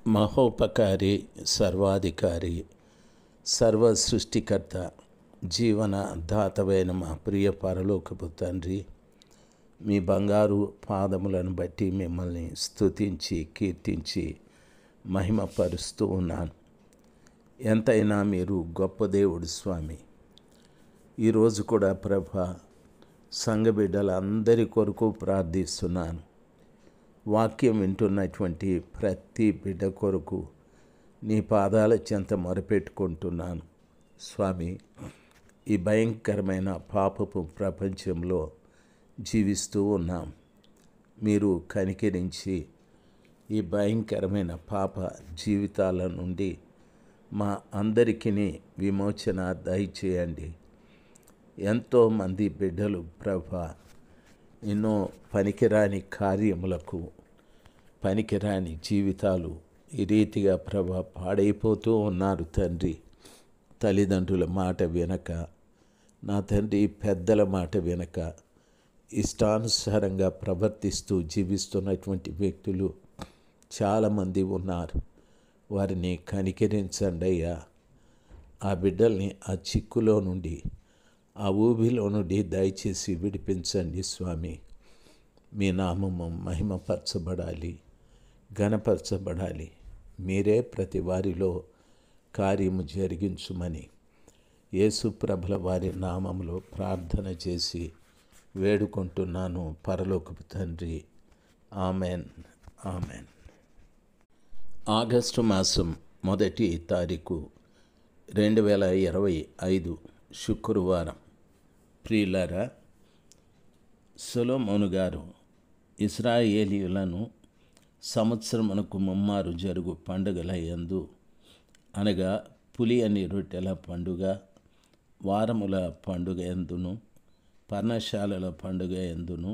మహోపకారి, సర్వాధికారి, సర్వ సృష్టికర్త, జీవన దాతవైన మా ప్రియ పరలోకపు తండ్రి, మీ బంగారు పాదములను బట్టి మిమ్మల్ని స్తుతించి కీర్తించి మహిమపరుస్తూ ఉన్నాను. ఎంతైనా మీరు గొప్ప దేవుడు స్వామి. ఈరోజు కూడా ప్రభా, సంఘ బిడ్డలందరి కొరకు ప్రార్థిస్తున్నాను. వాక్యం వింటున్నటువంటి ప్రతి బిడ్డ కొరకు నీ పాదాల చెంత మొరపెట్టుకుంటున్నాను స్వామి. ఈ భయంకరమైన పాపపు ప్రపంచంలో జీవిస్తూ ఉన్నాం. మీరు కనికరించి ఈ భయంకరమైన పాప జీవితాల నుండి మా అందరికీ విమోచన దయచేయండి. ఎంతోమంది బిడ్డలు ప్రభా, ఎన్నో పనికిరాని కార్యములకు, పనికిరాని జీవితాలు ఈ రీతిగా ప్రభా పాడైపోతూ ఉన్నారు తండ్రి. తల్లిదండ్రుల మాట వినక, నా తండ్రి పెద్దల మాట వినక, ఇష్టానుసారంగా ప్రవర్తిస్తూ జీవిస్తున్నటువంటి వ్యక్తులు చాలామంది ఉన్నారు. వారిని కనికరించండి అయ్యా. ఆ బిడ్డల్ని ఆ చిక్కులో నుండి, ఆ ఊబిలో నుండి దయచేసి విడిపించండి స్వామి. మీ నామము మహిమపరచబడాలి, ఘనపరచబడాలి. మీరే ప్రతి వారిలో కార్యము జరిగించుమని యేసు ప్రభుల వారి నామములో ప్రార్థన చేసి వేడుకుంటున్నాను పరలోకపు తండ్రి. Amen, amen. ఆగస్టు మాసం 1వ తారీఖు 2025 శుక్రవారం. ప్రియులారా, సొలొమోను గారు ఇశ్రాయేలీయులను సంవత్సరమునకు ముమ్మారు జరుగు పండుగల యందు, అనగా పులియని రొట్టెల పండుగ, వారముల పండుగ యందును, పర్ణశాలల పండుగ యందును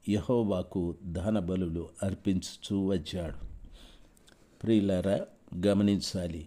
యెహోవాకు దహన బలులు అర్పించుచూ వచ్చాడు. ప్రియులారా, గమనించాలి,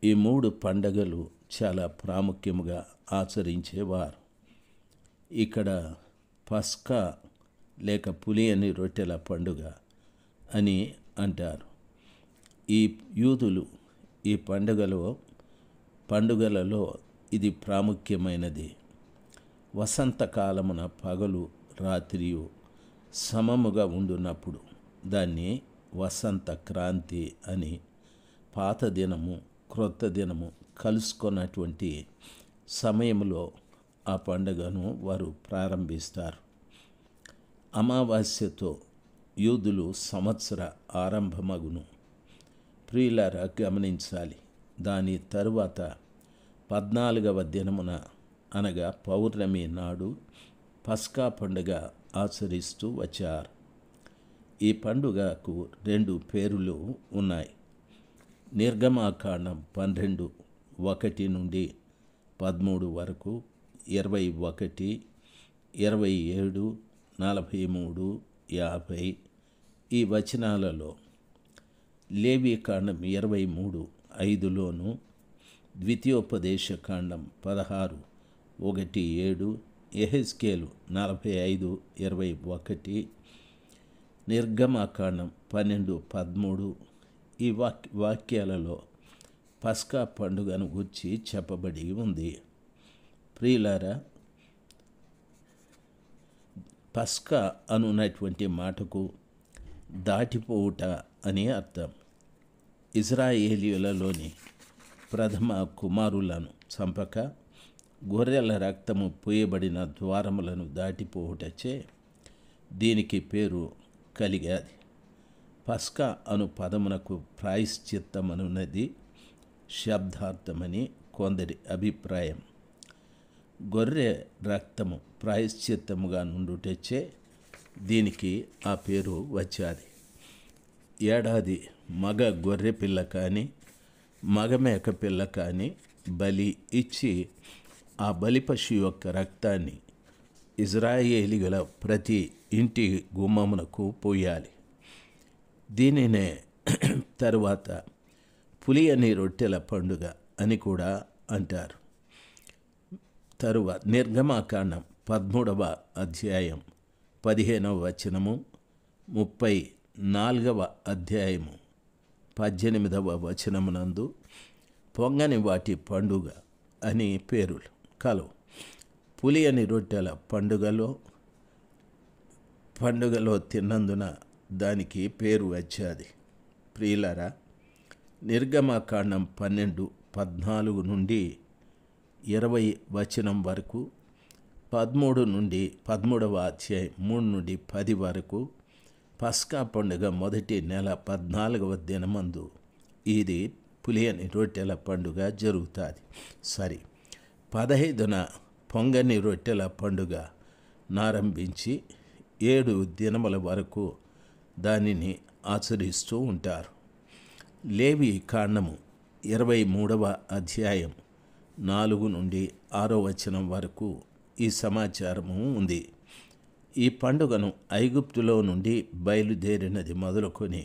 ఈ 3 పండుగలు చాలా ప్రాముఖ్యముగా ఆచరించేవారు. ఇక్కడ పస్కా లేక పులియని రొట్టెల పండుగ అని అంటారు. ఈ యూదులు ఈ పండుగలలో ఇది ప్రాముఖ్యమైనది. వసంతకాలమున పగలు రాత్రియు సమముగా ఉండునప్పుడు దాన్ని వసంత క్రాంతి అని, పాత దినము క్రొత్త దినము కలుసుకున్నటువంటి సమయంలో ఆ పండుగను వారు ప్రారంభిస్తారు. అమావాస్యతో యూదులు సంవత్సర ఆరంభమగును. ప్రియులారా, గమనించాలి, దాని తరువాత 14వ దినమున, అనగా పౌర్ణమి నాడు పస్కా పండుగ ఆచరిస్తూ వచ్చారు. ఈ పండుగకు 2 పేర్లు ఉన్నాయి. నిర్గమాకాండం 12:1 నుండి 13 వరకు, 21, 27, 43, 50 ఈ వచనాలలో, లేవీకాండం 23:5లోను, ద్వితీయోపదేశకాండం 16:1-7, యెహెజ్కేలు 45:21, నిర్గమాకాండం 12:13 ఈ వాక్యాలలో పస్కా పండుగను గురించి చెప్పబడి ఉంది. ప్రియులారా, పస్కా అనున్నటువంటి మాటకు దాటిపోవుట అని అర్థం. ఇశ్రాయేలీయులలోని ప్రథమ కుమారులను చంపక గొర్రెల రక్తము పూయబడిన ద్వారములను దాటిపోవుటచే దీనికి పేరు కలిగాది. పస్కా అను పదమునకు ప్రాయశ్చిత్తమనున్నది శబ్దార్థమని కొందరి అభిప్రాయం. గొర్రె రక్తము ప్రాయశ్చిత్తముగా నుండుటచే దీనికి ఆ పేరు వచ్చాది. ఏడాది మగ గొర్రె పిల్ల కానీ మగ మేక పిల్ల కానీ బలి ఇచ్చి ఆ బలిపశు యొక్క రక్తాన్ని ఇశ్రాయేలీయుల ప్రతి ఇంటి గుమ్మమునకు పోయాలి. దీనినే తరువాత పులియని రొట్టెల పండుగ అని కూడా అంటారు. తరువాత నిర్గమాకాండం 13వ అధ్యాయం 15వ వచనము, 34వ అధ్యాయము 18వ వచనమునందు పొంగని వాటి పండుగ అని పేరులు కలవు. పులియని రొట్టెల పండుగలో తిన్నందున దానికి పేరు వచ్చాది. ప్రియులారా, నిర్గమకాండం 12:14 నుండి 20 వచనం వరకు, 13వ అధ్యాయం 3 నుండి 10 వరకు పస్కా పండుగ మొదటి నెల 14వ దినమందు ఇది పులియని రొట్టెల పండుగ జరుగుతుంది. 15న పొంగని రొట్టెల పండుగ నారంభించి 7 దినముల వరకు దానిని ఆచరిస్తూ ఉంటారు. లేవి కాండము 23వ అధ్యాయం 4 నుండి 6వ వచనం వరకు ఈ సమాచారము ఉంది. ఈ పండుగను ఐగుప్తులో నుండి బయలుదేరినది మొదలుకొని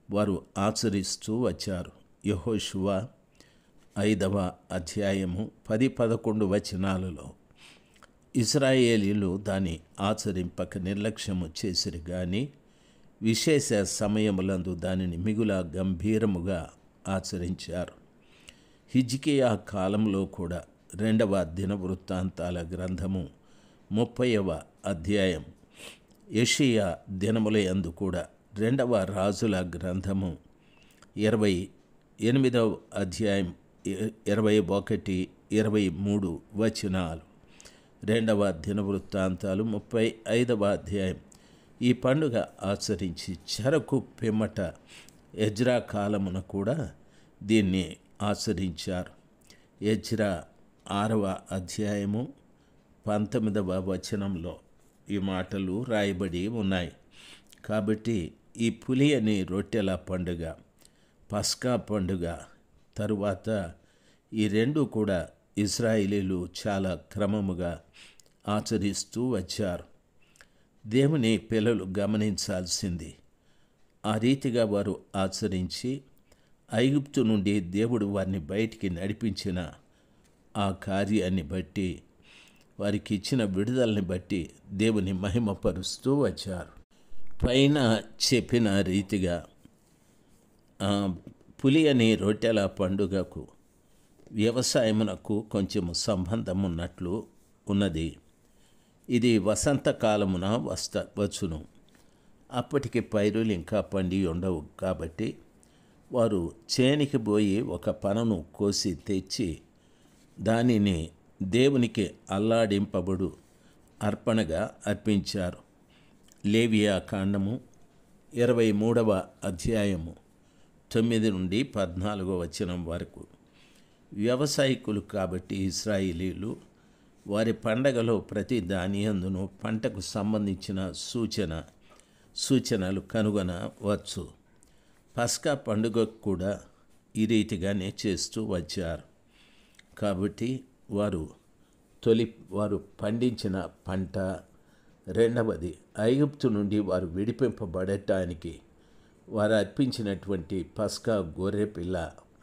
వారు ఆచరిస్తూ వచ్చారు. యెహోషువ 5వ అధ్యాయము 10-11 వచనాలలో ఇశ్రాయేలీలు దాన్ని ఆచరింపక నిర్లక్ష్యము చేసిరి గాని విశేష సమయములందు దానిని మిగుల గంభీరముగా ఆచరించారు. హిజ్కియా కాలంలో కూడా 2వ దినవృత్తాంతాల గ్రంథము 30వ అధ్యాయం, యెషయా దినముల యందు కూడా 2వ రాజుల గ్రంథము 28వ అధ్యాయం 21-23 వచనాలు, 2వ దినవృత్తాంతాలు 35వ అధ్యాయం ఈ పండుగ ఆచరించి చెరకు పిమ్మట ఎజ్రా కాలమున కూడా దీన్ని ఆచరించారు. ఎజ్రా 6వ అధ్యాయము 19వ వచనంలో ఈ మాటలు రాయబడి ఉన్నాయి. కాబట్టి ఈ పులియని రొట్టెల పండుగ, పస్కా పండుగ తరువాత ఈ రెండు కూడా ఇశ్రాయేలీలు చాలా క్రమముగా ఆచరిస్తూ వచ్చారు. దేవుని పిల్లలు గమనించాల్సింది, ఆ రీతిగా వారు ఆచరించి ఐగుప్తు నుండి దేవుడు వారిని బయటికి నడిపించిన ఆ కార్యాన్ని బట్టి, వారికి ఇచ్చిన విడుదలని బట్టి దేవుని మహిమపరుస్తూ వచ్చారు. పైన చెప్పిన రీతిగా పులియని రొట్టెల పండుగకు వ్యవసాయమునకు కొంచెం సంబంధం ఉన్నట్లు ఉన్నది. ఇది వసంతకాలమున వచ్చును. అప్పటికి పైరులు ఇంకా పండి ఉండవు. కాబట్టి వారు చేనికి పోయి ఒక పనను కోసి తెచ్చి దానిని దేవునికి అల్లాడింపబడు అర్పణగా అర్పించారు. లేవియా కాండము 23వ అధ్యాయము 9 నుండి 14వ వచనం వరకు. వ్యవసాయకులు కాబట్టి ఇశ్రాయేలీలు వారి పండగలో ప్రతి దాని యందును పంటకు సంబంధించిన సూచనలు కనుగొనవచ్చు. పస్కా పండుగకు కూడా ఈ రీతిగానే చేస్తూ వచ్చారు. కాబట్టి వారు పండించిన పంట, రెండవది ఐగుప్తు నుండి వారు విడిపింపబడటానికి వారు అర్పించినటువంటి పస్కా గొర్రె పిల్ల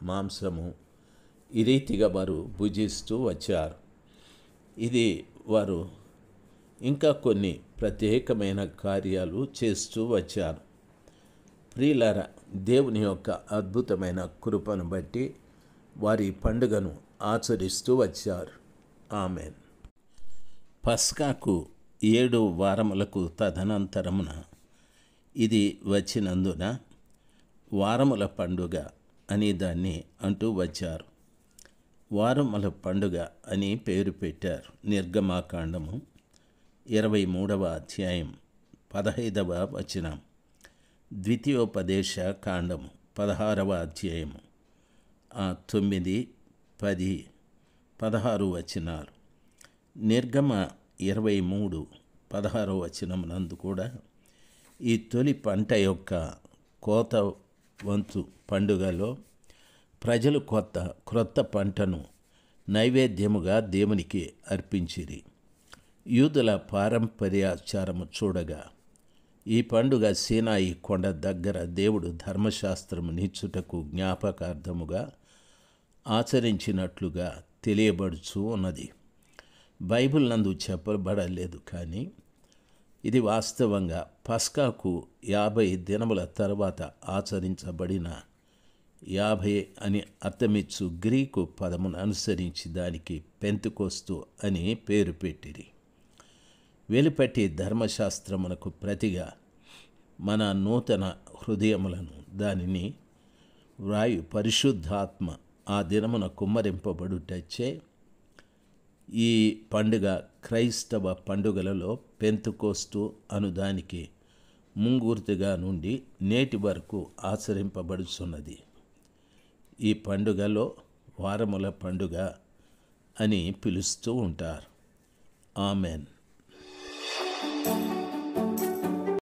మాంసము, ఈ రీతిగా వారు భుజిస్తూ వచ్చారు. ఇది వారు ఇంకా కొన్ని ప్రత్యేకమైన కార్యాలు చేస్తూ వచ్చారు. ప్రియులారా, దేవుని యొక్క అద్భుతమైన కృపను బట్టి వారి పండుగను ఆచరిస్తూ వచ్చారు. ఆమెన్. పస్కాకు 7 వారములకు తదనంతరమున ఇది వచ్చినందున వారముల పండుగ అని దాన్ని అంటూ వచ్చారు. వారముల పండుగ అని పేరు పెట్టారు. నిర్గమాకాండము 23వ అధ్యాయం 15వ వచనం, ద్వితీయోపదేశ కాండము 16వ అధ్యాయము 9, 10, 16 వచనాలు, నిర్గమ 23:16 వచనమునందు కూడా ఈ తొలి పంట యొక్క కోత వంతు పండుగలో ప్రజలు క్రొత్త పంటను నైవేద్యముగా దేవునికి అర్పించిరి. యూదుల పారంపర్యాచారము చూడగా ఈ పండుగ సీనాయి కొండ దగ్గర దేవుడు ధర్మశాస్త్రము నిచ్చుటకు జ్ఞాపకార్థముగా ఆచరించినట్లుగా తెలియబడుచు ఉన్నది. బైబిల్ నందు చెప్పబడలేదు, కానీ ఇది వాస్తవంగా పస్కాకు 50 దినముల తర్వాత ఆచరించబడిన 50 అని అర్థమిచ్చు గ్రీకు పదమును అనుసరించి దానికి పెంతెకొస్తు అని పేరు పెట్టిరి. వెలుపటి ధర్మశాస్త్రమునకు ప్రతిగా మన నూతన హృదయములను దానిని వ్రాయు పరిశుద్ధాత్మ ఆ దినమున కుమ్మరింపబడుటచ్చే ఈ పండుగ క్రైస్తవ పండుగలలో పెంతెకొస్తు అనుదానికి ముంగూర్తిగా నుండి నేటి వరకు ఆచరింపబడుచున్నది. ఈ పండుగలో వారముల పండుగ అని పిలుస్తూ ఉంటారు. ఆమెన్.